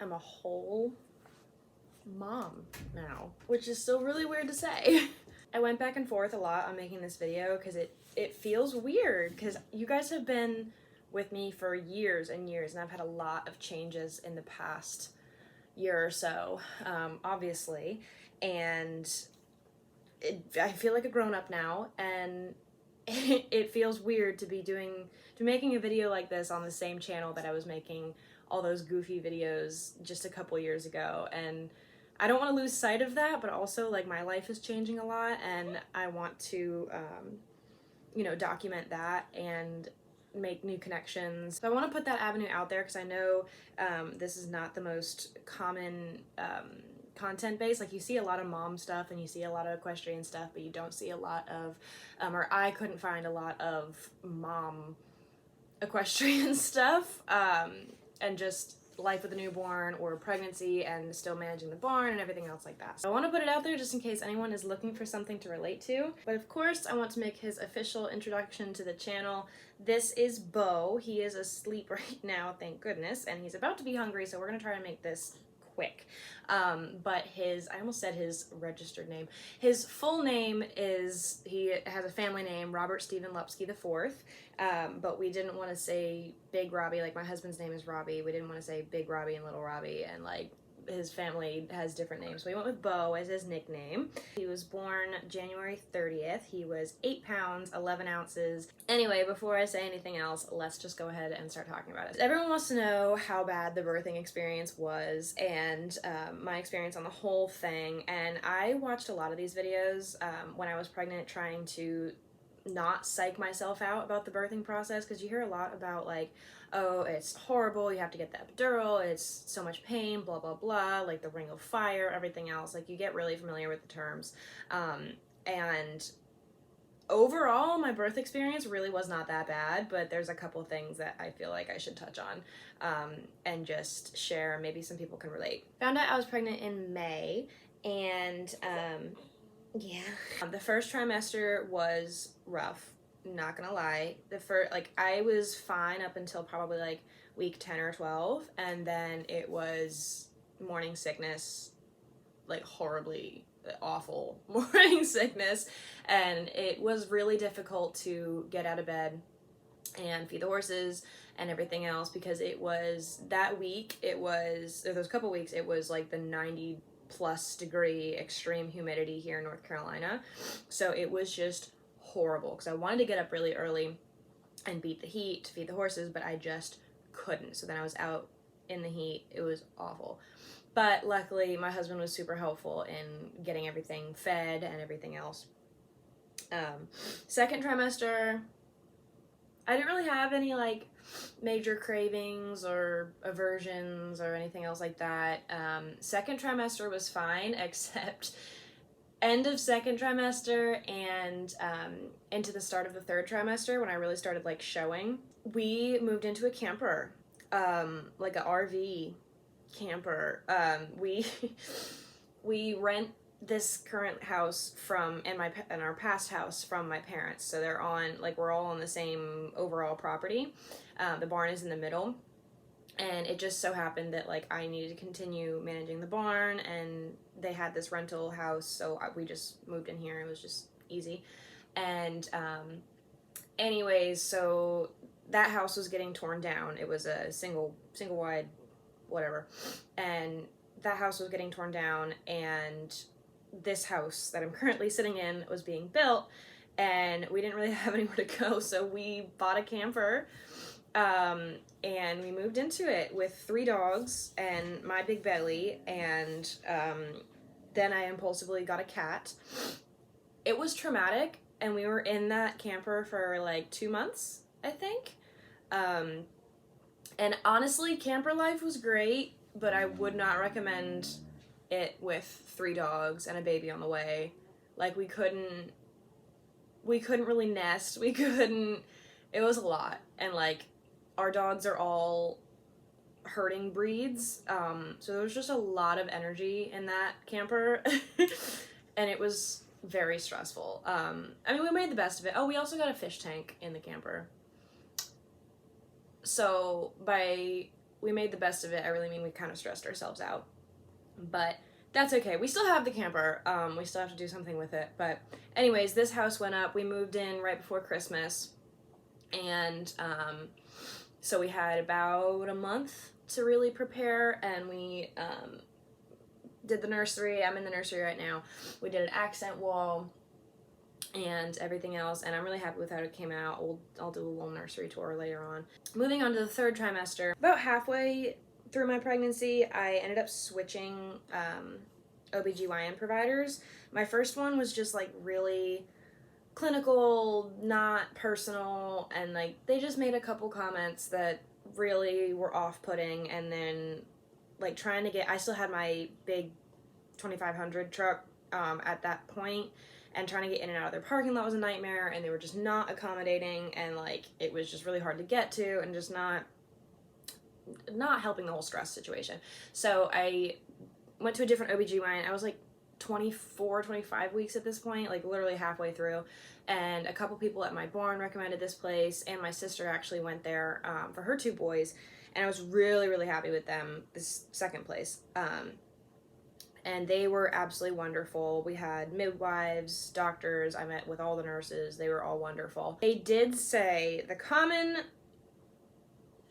am a whole mom now, which is still really weird to say. I went back and forth a lot on making this video because it feels weird because you guys have been with me for years and years, and I've had a lot of changes in the past year or so, obviously, and I feel like a grown-up now, and it feels weird to be making a video like this on the same channel that I was making all those goofy videos just a couple years ago. And I don't want to lose sight of that, but also, like, my life is changing a lot, and I want to you know, document that and make new connections. So I want to put that avenue out there because I know this is not the most common content base. Like, you see a lot of mom stuff and you see a lot of equestrian stuff, but you don't see a lot of or I couldn't find a lot of mom equestrian stuff, and just life with a newborn or pregnancy and still managing the barn and everything else like that. So I want to put it out there just in case anyone is looking for something to relate to. But of course, I want to make his official introduction to the channel. This is Beau. He is asleep right now, thank goodness, and he's about to be hungry, so we're gonna try to make this quick. But I almost said his registered name. His full name is, he has a family name, Robert Stephen Lupsky IV, but we didn't want to say Big Robbie. Like, my husband's name is Robbie. We didn't want to say Big Robbie and Little Robbie, and like his family has different names. So we went with Beau as his nickname. He was born January 30th. He was 8 pounds, 11 ounces. Anyway, before I say anything else, let's just go ahead and start talking about it. Everyone wants to know how bad the birthing experience was, and my experience on the whole thing. And I watched a lot of these videos when I was pregnant, trying to not psych myself out about the birthing process, because you hear a lot about, like, oh, it's horrible, you have to get the epidural, it's so much pain, blah blah blah, like the ring of fire, everything else. Like, you get really familiar with the terms, and overall my birth experience really was not that bad, but there's a couple things that I feel like I should touch on and just share. Maybe some people can relate. Found out I was pregnant in May, and yeah. The first trimester was rough, not gonna lie. I was fine up until probably like week 10 or 12, and then it was morning sickness, like horribly awful morning sickness, and it was really difficult to get out of bed and feed the horses and everything else, because it was that week, those couple weeks, it was like the 90+ degree extreme humidity here in North Carolina. So it was just horrible, because I wanted to get up really early and beat the heat to feed the horses, but I just couldn't. So then I was out in the heat. It was awful. But luckily my husband was super helpful in getting everything fed and everything else. Second trimester, I didn't really have any like major cravings or aversions or anything else like that. Second trimester was fine, except end of second trimester and into the start of the third trimester, when I really started like showing. We moved into a camper, like a RV camper. We rent this current house and our past house from my parents, so they're on, like, we're all on the same overall property. The barn is in the middle, and it just so happened that like I needed to continue managing the barn, and they had this rental house, so we just moved in here. It was just easy. And anyways, so that house was getting torn down. It was a single wide whatever, and that house was getting torn down, and this house that I'm currently sitting in was being built, and we didn't really have anywhere to go, so we bought a camper, and we moved into it with 3 dogs and my big belly, and then I impulsively got a cat. It was traumatic, and we were in that camper for like 2 months, I think. And honestly, camper life was great, but I would not recommend it with 3 dogs and a baby on the way. Like, we couldn't really nest. It was a lot. And like, our dogs are all herding breeds. So there was just a lot of energy in that camper and it was very stressful. I mean, we made the best of it. Oh, we also got a fish tank in the camper. So we made the best of it. I really mean we kind of stressed ourselves out, but that's okay. We still have the camper. We still have to do something with it. But anyways, this house went up. We moved in right before Christmas. And so we had about a month to really prepare. And we did the nursery. I'm in the nursery right now. We did an accent wall and everything else. And I'm really happy with how it came out. I'll do a little nursery tour later on. Moving on to the third trimester. About halfway through my pregnancy, I ended up switching OBGYN providers. My first one was just like really clinical, not personal, and like they just made a couple comments that really were off-putting. And then like trying to get, I still had my big 2500 truck at that point, and trying to get in and out of their parking lot was a nightmare, and they were just not accommodating, and like it was just really hard to get to, and just not helping the whole stress situation. So I went to a different OBGYN. I was like 24, 25 weeks at this point, like literally halfway through. And a couple people at my barn recommended this place, and my sister actually went there for her 2 boys. And I was really, really happy with them, this second place. And they were absolutely wonderful. We had midwives, doctors. I met with all the nurses. They were all wonderful. They did say the common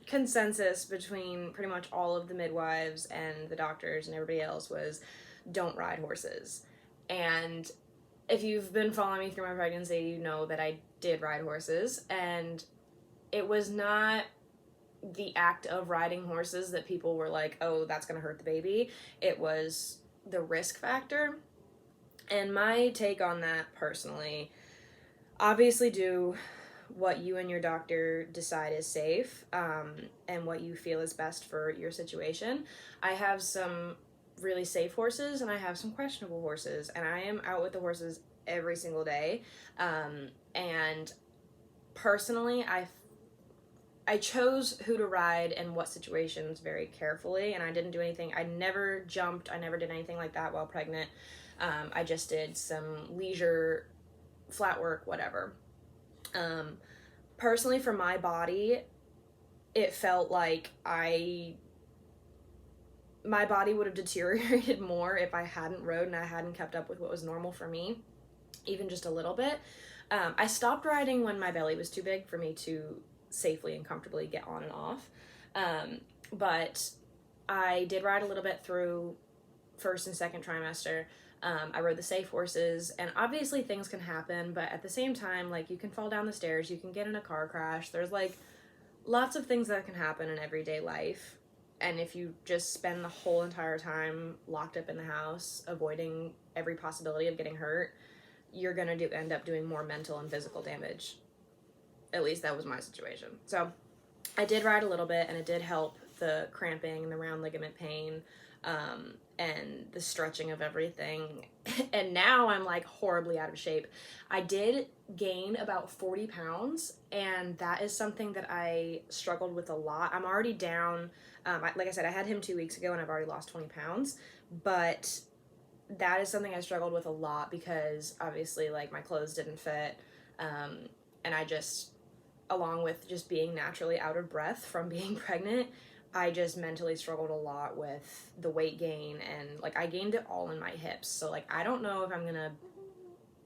consensus between pretty much all of the midwives and the doctors and everybody else was don't ride horses. And if you've been following me through my pregnancy, you know that I did ride horses, and it was not the act of riding horses that people were like, oh, that's gonna hurt the baby. It was the risk factor. And my take on that personally, obviously do what you and your doctor decide is safe, and what you feel is best for your situation. I have some really safe horses, and I have some questionable horses, and I am out with the horses every single day. And personally, I chose who to ride and what situations very carefully, and I didn't do anything. I never jumped. I never did anything like that while pregnant. I just did some leisure, flat work, whatever. Personally, for my body, it felt like my body would have deteriorated more if I hadn't rode and I hadn't kept up with what was normal for me, even just a little bit. I stopped riding when my belly was too big for me to safely and comfortably get on and off. But I did ride a little bit through first and second trimester. I rode the safe horses, and obviously things can happen, but at the same time, like, you can fall down the stairs, you can get in a car crash. There's like lots of things that can happen in everyday life. And if you just spend the whole entire time locked up in the house, avoiding every possibility of getting hurt, you're gonna end up doing more mental and physical damage. At least that was my situation. So I did ride a little bit, and it did help the cramping and the round ligament pain, and the stretching of everything. And now I'm like horribly out of shape. I did gain about 40 pounds, and that is something that I struggled with a lot. I'm already down. Like I said, I had him 2 weeks ago, and I've already lost 20 pounds, but that is something I struggled with a lot because obviously, like, my clothes didn't fit, and I just, along with just being naturally out of breath from being pregnant, I just mentally struggled a lot with the weight gain, and like I gained it all in my hips. So like I don't know if I'm gonna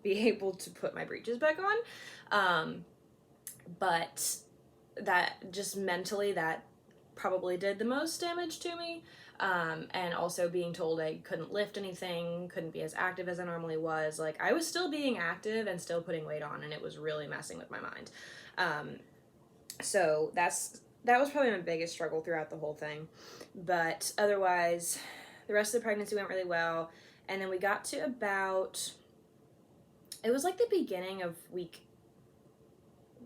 be able to put my breeches back on. But that just mentally, that probably did the most damage to me. And also being told I couldn't lift anything, couldn't be as active as I normally was. Like, I was still being active and still putting weight on, and it was really messing with my mind. So that was probably my biggest struggle throughout the whole thing. But otherwise, the rest of the pregnancy went really well. And then we got to about, it was like the beginning of week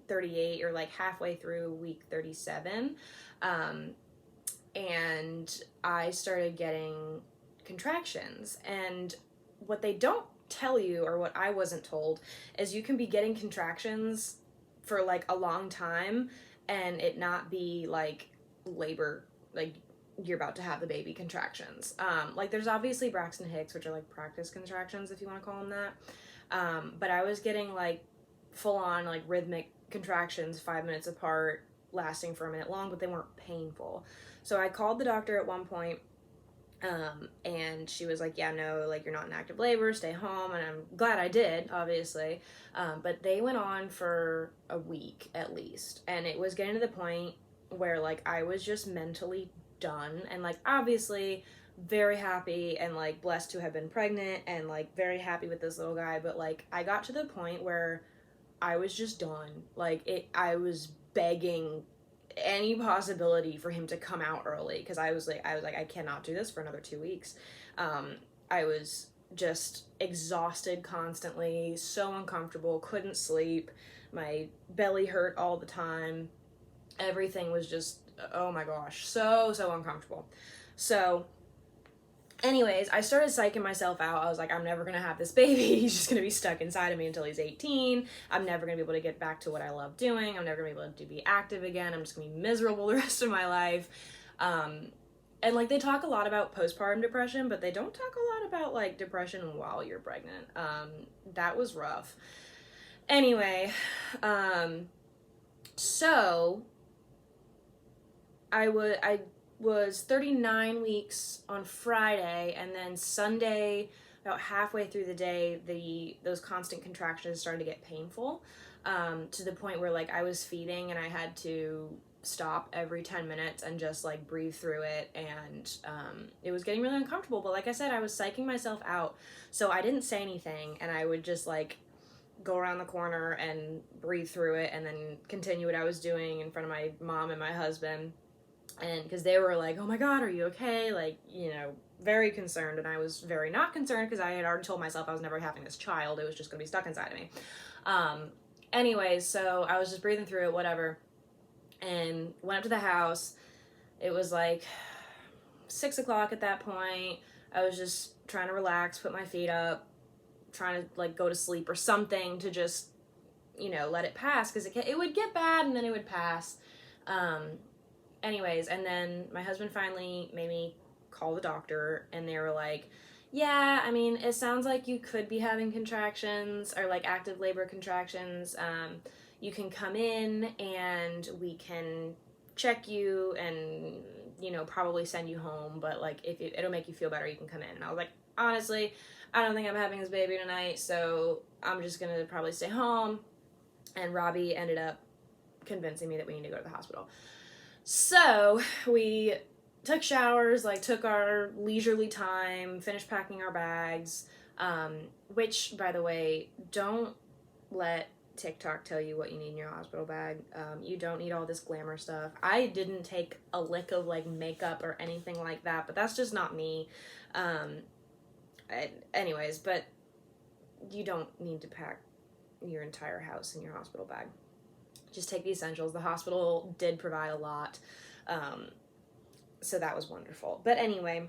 38, or like halfway through week 37. And I started getting contractions. And what they don't tell you, or what I wasn't told, is you can be getting contractions for like a long time and it not be like labor, like you're about to have the baby contractions. Like, there's obviously Braxton Hicks, which are like practice contractions, if you want to call them that. But I was getting like full on like rhythmic contractions 5 minutes apart, lasting for a minute long, but they weren't painful. So I called the doctor at one point, and she was like, yeah, no, like, you're not in active labor, stay home. And I'm glad I did, obviously. But they went on for a week at least. And it was getting to the point where, like, I was just mentally done. And, like, obviously very happy and, like, blessed to have been pregnant and, like, very happy with this little guy. But, like, I got to the point where I was just done. Like, I was begging any possibility for him to come out early, because I was like I cannot do this for another 2 weeks. I was just exhausted constantly, so uncomfortable, couldn't sleep, my belly hurt all the time, everything was just, oh my gosh, so uncomfortable. So anyways, I started psyching myself out. I was like, I'm never gonna have this baby. He's just gonna be stuck inside of me until he's 18. I'm never gonna be able to get back to what I love doing. I'm never gonna be able to be active again. I'm just gonna be miserable the rest of my life. And, like, they talk a lot about postpartum depression, but they don't talk a lot about, like, depression while you're pregnant. That was rough. Anyway, so I was 39 weeks on Friday, and then Sunday, about halfway through the day, those constant contractions started to get painful, to the point where, like, I was feeding and I had to stop every 10 minutes and just, like, breathe through it, and it was getting really uncomfortable. But like I said, I was psyching myself out, so I didn't say anything, and I would just, like, go around the corner and breathe through it and then continue what I was doing in front of my mom and my husband. And because they were like, oh my God, are you okay? Like, you know, very concerned. And I was very not concerned, because I had already told myself I was never having this child. It was just going to be stuck inside of me. Anyways, so I was just breathing through it, whatever. And went up to the house. It was like 6 o'clock at that point. I was just trying to relax, put my feet up, trying to, like, go to sleep or something to just, you know, let it pass. Because it would get bad and then it would pass. Anyways, and then my husband finally made me call the doctor, and they were like, yeah, I mean, it sounds like you could be having contractions, or, like, active labor contractions. You can come in and we can check you and, you know, probably send you home, but, like, if it'll make you feel better, you can come in. And I was like, honestly, I don't think I'm having this baby tonight, so I'm just gonna probably stay home. And Robbie ended up convincing me that we need to go to the hospital. So we took showers, like, took our leisurely time, finished packing our bags, which, by the way, don't let TikTok tell you what you need in your hospital bag. You don't need all this glamour stuff. I didn't take a lick of, like, makeup or anything like that, but that's just not me. Anyways, but you don't need to pack your entire house in your hospital bag. Just take the essentials. The hospital did provide a lot, so that was wonderful. But anyway,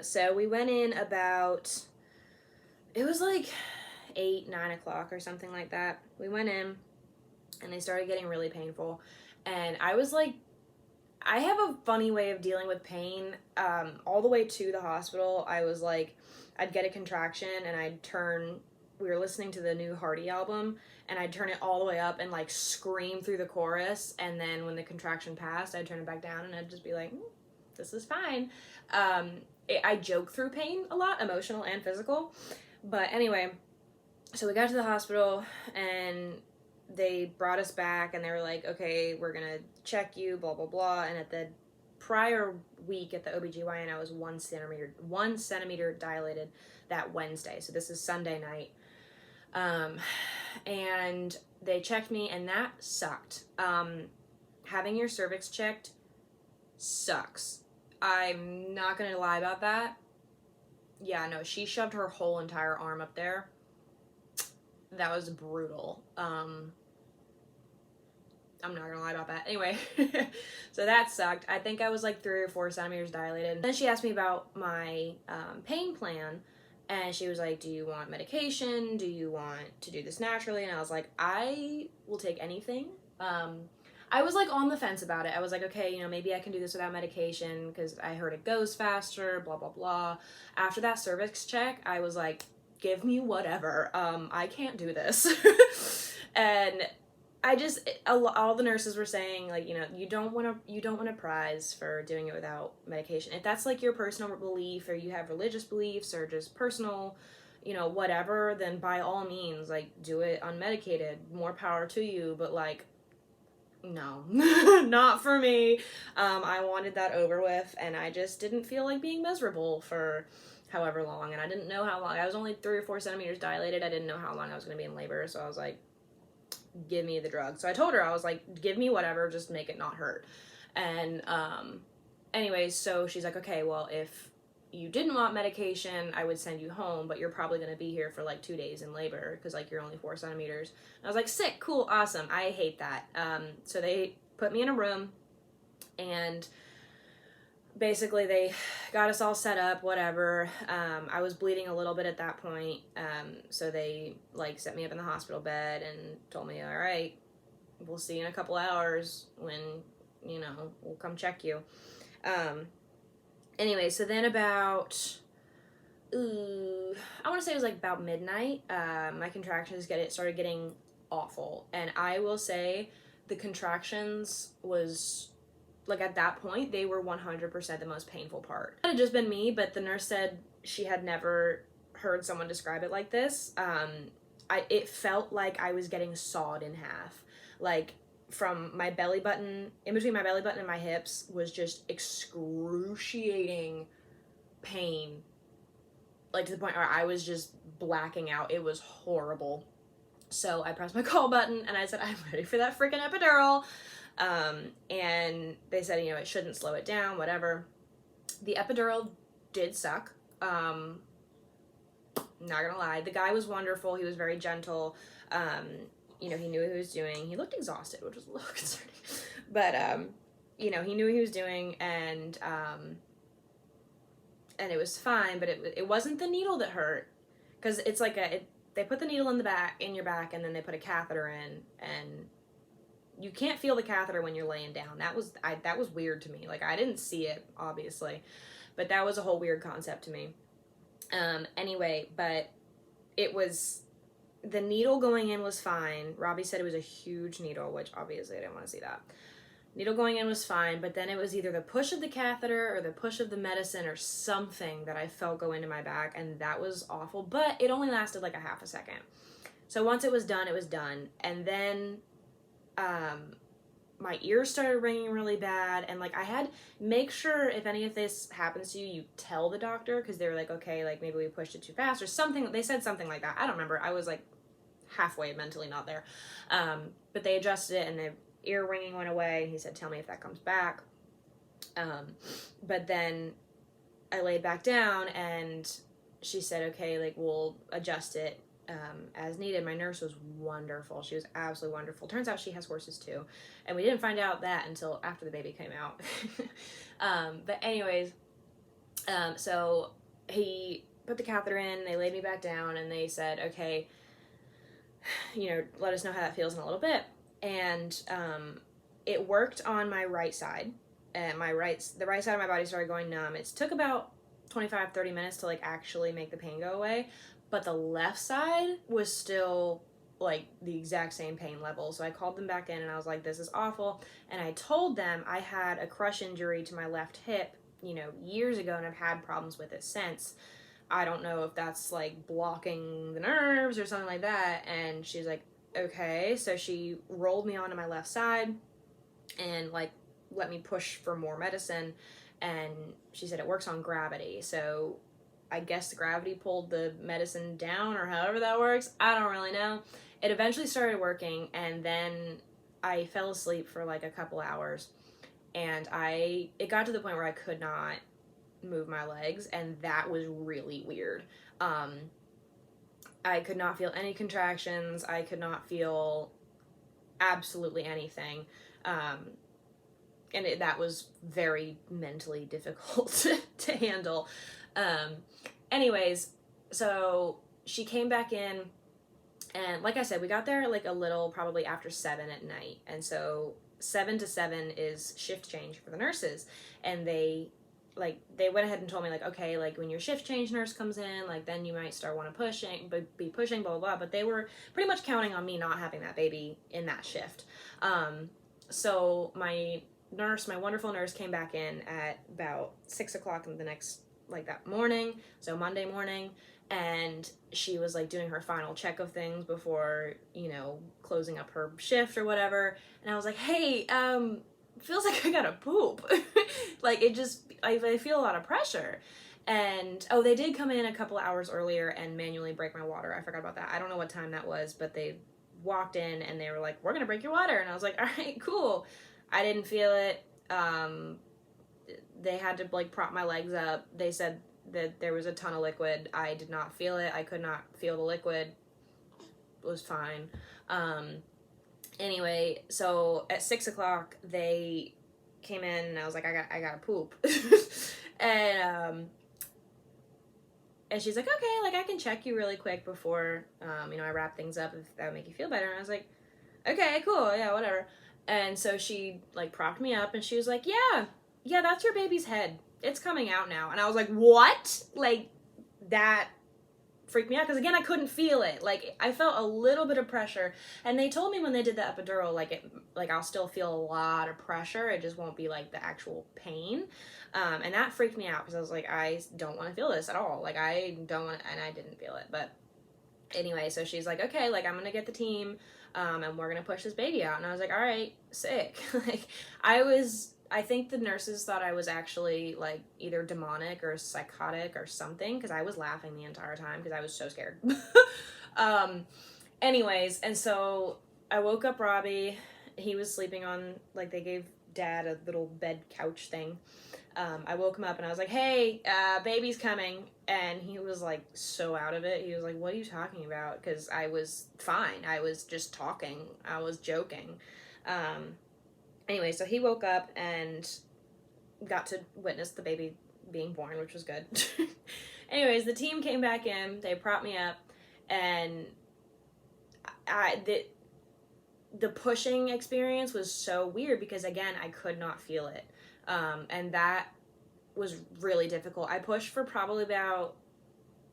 so we went in about, it was like 8-9 o'clock or something like that. We went in, and they started getting really painful, and I was like, I have a funny way of dealing with pain. All the way to the hospital, I was like, I'd get a contraction, and I'd turn, we were listening to the new Hardy album, and I'd turn it all the way up and, like, scream through the chorus, and then when the contraction passed, I'd turn it back down, and I'd just be like, this is fine. I joke through pain a lot, emotional and physical. But anyway, so we got to the hospital, and they brought us back, and they were like, okay, we're gonna check you, blah, blah, blah. And at the prior week at the OBGYN, I was 1 centimeter dilated that Wednesday. So this is Sunday night. And they checked me, and that sucked. Having your cervix checked sucks. I'm not gonna lie about that. Yeah, no, she shoved her whole entire arm up there. That was brutal. I'm not gonna lie about that. Anyway, so that sucked. I think I was like 3 or 4 centimeters dilated. Then she asked me about my pain plan, and she was like, do you want medication? Do you want to do this naturally? And I was like, I will take anything. I was like on the fence about it. I was like, okay, you know, maybe I can do this without medication because I heard it goes faster, blah, blah, blah. After that cervix check, I was like, give me whatever. I can't do this. And all the nurses were saying, like, you know, you don't want a prize for doing it without medication. If that's like your personal belief, or you have religious beliefs, or just personal, you know, whatever, then by all means, like, do it unmedicated. More power to you. But like, no, not for me. I wanted that over with, and I just didn't feel like being miserable for however long, and I didn't know how long. I was only 3 or 4 centimeters dilated. I didn't know how long I was going to be in labor, so I was like, give me the drug. So I told her, I was like, give me whatever, just make it not hurt. And anyways, so she's like, okay, well, if you didn't want medication, I would send you home, but you're probably going to be here for like 2 days in labor because like you're only 4 centimeters. And I was like, sick, cool, awesome. I hate that. So they put me in a room, and basically they got us all set up, whatever. I was bleeding a little bit at that point. So they like set me up in the hospital bed and told me, all right, we'll see you in a couple hours when, you know, we'll come check you. Anyway, so then about, I want to say it was like about midnight, my contractions started getting awful. And I will say the contractions was, like, at that point, they were 100% the most painful part. It had just been me, but the nurse said she had never heard someone describe it like this. It felt like I was getting sawed in half. Like, from my belly button, in between my belly button and my hips, was just excruciating pain. Like, to the point where I was just blacking out. It was horrible. So I pressed my call button, and I said, I'm ready for that freaking epidural. And they said, you know, it shouldn't slow it down, whatever. The epidural did suck. Not gonna lie. The guy was wonderful. He was very gentle. You know, he knew what he was doing. He looked exhausted, which was a little concerning. But, you know, he knew what he was doing, and it was fine, but it wasn't the needle that hurt. Because it's like they put the needle in your back, and then they put a catheter in, and you can't feel the catheter when you're laying down. That was weird to me. Like, I didn't see it, obviously, but that was a whole weird concept to me. Anyway, but it was, the needle going in was fine. Robbie said it was a huge needle, which obviously I didn't want to see that. Needle going in was fine, but then it was either the push of the catheter or the push of the medicine or something that I felt go into my back, and that was awful, but it only lasted like a half a second. So once it was done, it was done. And then my ears started ringing really bad, and like, I had, make sure if any of this happens to you, you tell the doctor, because they were like, okay, like maybe we pushed it too fast or something. They said something like that. I don't remember. I was like halfway mentally not there. But they adjusted it, and the ear ringing went away. He said, tell me if that comes back. But then I laid back down, and she said, okay, like, we'll adjust it as needed. My nurse was wonderful. She was absolutely wonderful. Turns out she has horses too, and we didn't find out that until after the baby came out. But anyways, so he put the catheter in, they laid me back down, and they said, okay, you know, let us know how that feels in a little bit. And it worked on my right side, and the right side of my body started going numb. It took about 25-30 minutes to like actually make the pain go away, but the left side was still like the exact same pain level. So I called them back in, and I was like, this is awful. And I told them I had a crush injury to my left hip, you know, years ago, and I've had problems with it since. I don't know if that's like blocking the nerves or something like that. And she's like, okay. So she rolled me onto my left side and like let me push for more medicine. And she said it works on gravity. So I guess the gravity pulled the medicine down, or however that works. I don't really know. It eventually started working, and then I fell asleep for like a couple hours, and it got to the point where I could not move my legs, and that was really weird. I could not feel any contractions. I could not feel absolutely anything. And that was very mentally difficult to handle. Anyways, so she came back in, and like I said, we got there like a little, probably after 7 at night. And so 7 to 7 is shift change for the nurses, and they like, they went ahead and told me, like, okay, like, when your shift change nurse comes in, like, then you might start want to be pushing, blah, blah, blah. But they were pretty much counting on me not having that baby in that shift. So my wonderful nurse, came back in at about 6 o'clock in the next, like, that morning, so Monday morning, and she was, like, doing her final check of things before, you know, closing up her shift or whatever. And I was like, hey, feels like I gotta poop. Like, it just, I feel a lot of pressure. And, oh, they did come in a couple hours earlier and manually break my water. I forgot about that. I don't know what time that was, but they walked in and they were like, we're gonna break your water. And I was like, all right, cool. I didn't feel it. They had to, like, prop my legs up. They said that there was a ton of liquid. I did not feel it. I could not feel the liquid. It was fine. Anyway, so at 6 o'clock, they came in and I was like, I gotta poop. And she's like, okay, like, I can check you really quick before, you know, I wrap things up, if that would make you feel better. And I was like, okay, cool, yeah, whatever. And so she, like, propped me up and she was like, yeah, that's your baby's head. It's coming out now. And I was like, what? Like, that freaked me out, because again, I couldn't feel it. Like, I felt a little bit of pressure, and they told me when they did the epidural, like I'll still feel a lot of pressure, it just won't be like the actual pain. And that freaked me out, because I was like, I don't want to feel this at all. Like, I don't want to, and I didn't feel it. But anyway, so she's like, okay, like, I'm gonna get the team, and we're gonna push this baby out. And I was like, all right, sick. Like, I think the nurses thought I was actually, like, either demonic or psychotic or something, because I was laughing the entire time because I was so scared. Anyways, and so I woke up Robbie. He was sleeping on, like, they gave Dad a little bed couch thing. I woke him up and I was like, hey, baby's coming. And he was, like, so out of it. He was like, what are you talking about? Because I was fine. I was just talking. I was joking. Anyway, so he woke up and got to witness the baby being born, which was good. Anyways, the team came back in, they propped me up, and the pushing experience was so weird, because again, I could not feel it. And that was really difficult. I pushed for probably about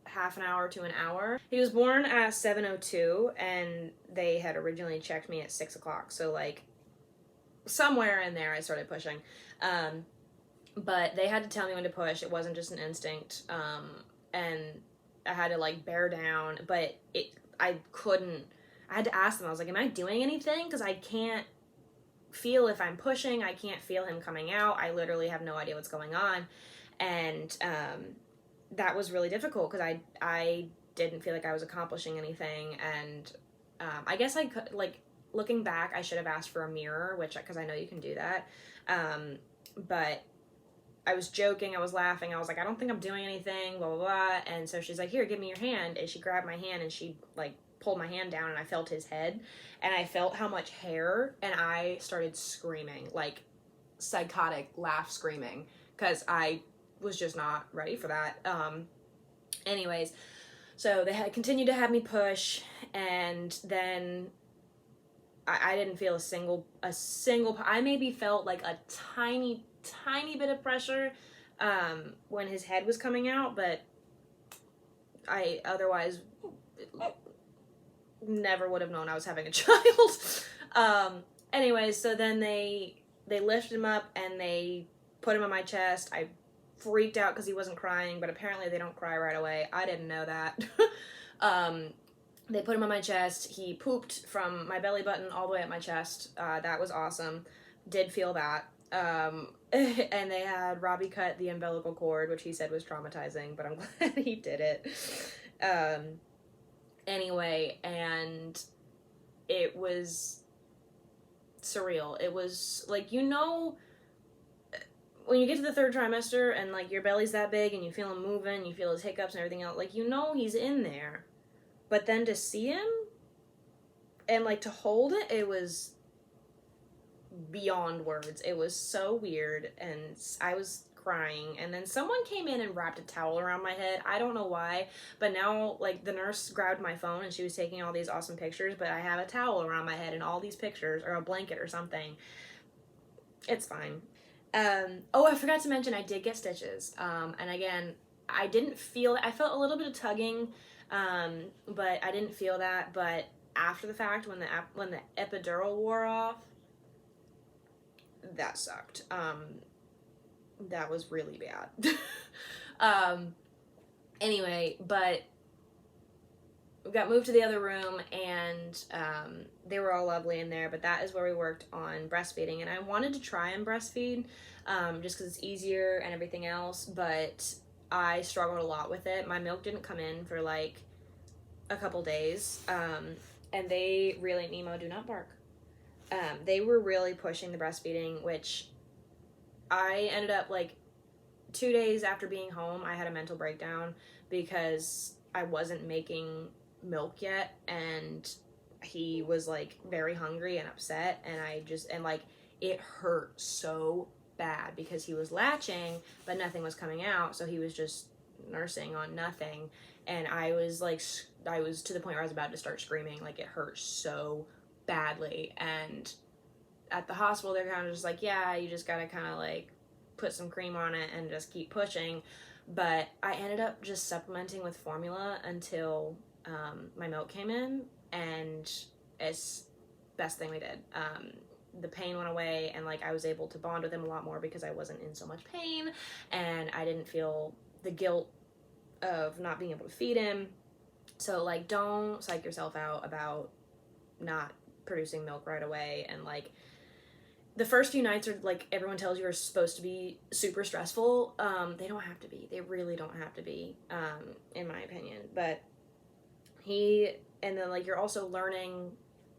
half an hour to an hour. He was born at 7:02, and they had originally checked me at 6 o'clock, so, like, somewhere in there I started pushing. But they had to tell me when to push. It wasn't just an instinct. And I had to, like, bear down, but I had to ask them. I was like, am I doing anything? Because I can't feel if I'm pushing. I can't feel him coming out. I literally have no idea what's going on. And that was really difficult, because I didn't feel like I was accomplishing anything. And I guess I could, like, looking back, I should have asked for a mirror, because I know you can do that. But I was joking, I was laughing, I was like, I don't think I'm doing anything, blah, blah, blah. And so she's like, here, give me your hand. And she grabbed my hand and she, like, pulled my hand down, and I felt his head. And I felt how much hair, and I started screaming, like, psychotic laugh screaming, because I was just not ready for that. Anyways, so they had continued to have me push, and then I didn't feel a single, I maybe felt like a tiny bit of pressure when his head was coming out, but I otherwise never would have known I was having a child. Anyways, so then they lifted him up and they put him on my chest. I freaked out because he wasn't crying, but apparently they don't cry right away. I didn't know that. They put him on my chest. He pooped from my belly button all the way up my chest. That was awesome. Did feel that. And they had Robbie cut the umbilical cord, which he said was traumatizing, but I'm glad he did it. Anyway, and it was surreal. It was like, you know, when you get to the third trimester and, like, your belly's that big and you feel him moving, you feel his hiccups and everything else, like, you know he's in there. But then to see him and, like, to hold it, it was beyond words. It was so weird, and I was crying. And then someone came in and wrapped a towel around my head. I don't know why, but now, like, the nurse grabbed my phone and she was taking all these awesome pictures, but I have a towel around my head in all these pictures, or a blanket or something. It's fine. Oh, I forgot to mention I did get stitches. And again, I felt a little bit of tugging, but I didn't feel that. But after the fact, when the epidural wore off, that sucked. That was really bad. Anyway, but we got moved to the other room, and they were all lovely in there, but that is where we worked on breastfeeding. And I wanted to try and breastfeed just because it's easier and everything else, but I struggled a lot with it. My milk didn't come in for like a couple days, and they really, Nemo, do not bark. They were really pushing the breastfeeding, which I ended up like 2 days after being home, I had a mental breakdown because I wasn't making milk yet, and he was like very hungry and upset, and like it hurt so bad because he was latching but nothing was coming out, so he was just nursing on nothing, and I was to the point where I was about to start screaming. Like, it hurt so badly, and at the hospital they're kind of just like, yeah, you just gotta kind of like put some cream on it and just keep pushing. But I ended up just supplementing with formula until my milk came in, and it's best thing we did. The pain went away, and like I was able to bond with him a lot more because I wasn't in so much pain, and I didn't feel the guilt of not being able to feed him. So like, don't psych yourself out about not producing milk right away. And like, the first few nights are like everyone tells you are supposed to be super stressful. They don't have to be. They really don't have to be, in my opinion. But and then like you're also learning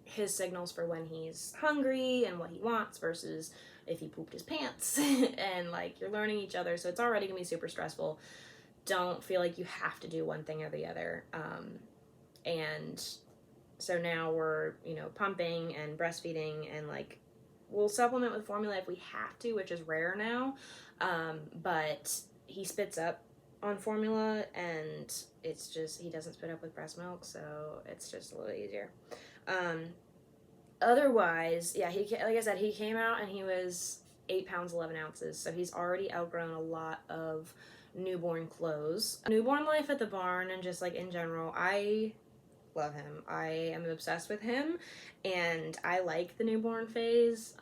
his signals for when he's hungry and what he wants versus if he pooped his pants. And like you're learning each other, so it's already gonna be super stressful. Don't feel like you have to do one thing or the other. And so now we're, pumping and breastfeeding, and like we'll supplement with formula if we have to, which is rare now. But he spits up on formula, and it's just, he doesn't spit up with breast milk, so it's just a little easier. Otherwise, yeah, like I said, he came out and he was 8 pounds 11 ounces, so he's already outgrown a lot of newborn clothes. Newborn life at the barn, and just like in general, I love him. I am obsessed with him, and I like the newborn phase.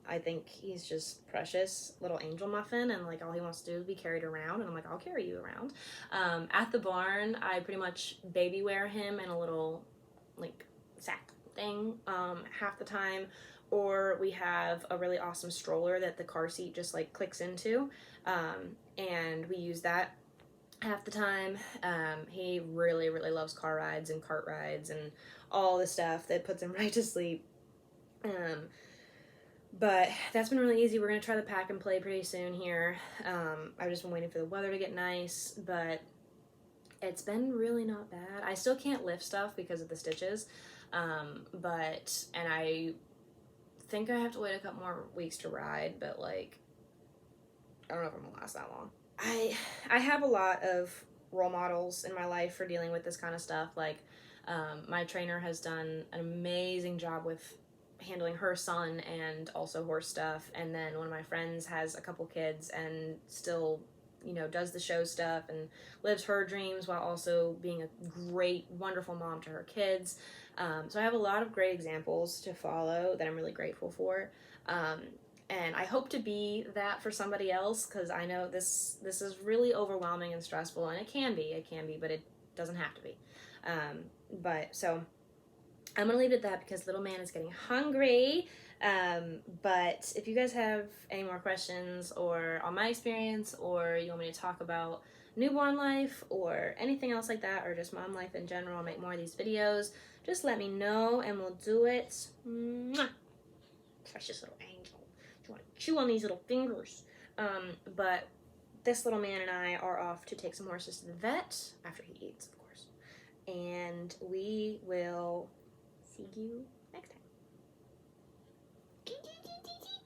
I think he's just precious little angel muffin, and like all he wants to do is be carried around, and I'm like, I'll carry you around. At the barn, I pretty much baby wear him in a little like sack thing half the time, or we have a really awesome stroller that the car seat just like clicks into, and we use that half the time. He really, really loves car rides and cart rides and all the stuff that puts him right to sleep. But that's been really easy. We're going to try the pack and play pretty soon here. I've just been waiting for the weather to get nice, but it's been really not bad. I still can't lift stuff because of the stitches, and I think I have to wait a couple more weeks to ride, but like, I don't know if I'm going to last that long. I have a lot of role models in my life for dealing with this kind of stuff. Like, my trainer has done an amazing job with handling her son and also horse stuff. And then one of my friends has a couple kids and still, does the show stuff and lives her dreams while also being a great, wonderful mom to her kids. So I have a lot of great examples to follow that I'm really grateful for. And I hope to be that for somebody else, because I know this is really overwhelming and stressful, and it can be, but it doesn't have to be. So I'm going to leave it at that because little man is getting hungry. But if you guys have any more questions or on my experience, or you want me to talk about newborn life or anything else like that, or just mom life in general, I'll make more of these videos. Just let me know and we'll do it. Mwah! Precious little angel. You want to chew on these little fingers. But this little man and I are off to take some horses to the vet after he eats, of course. And we will see you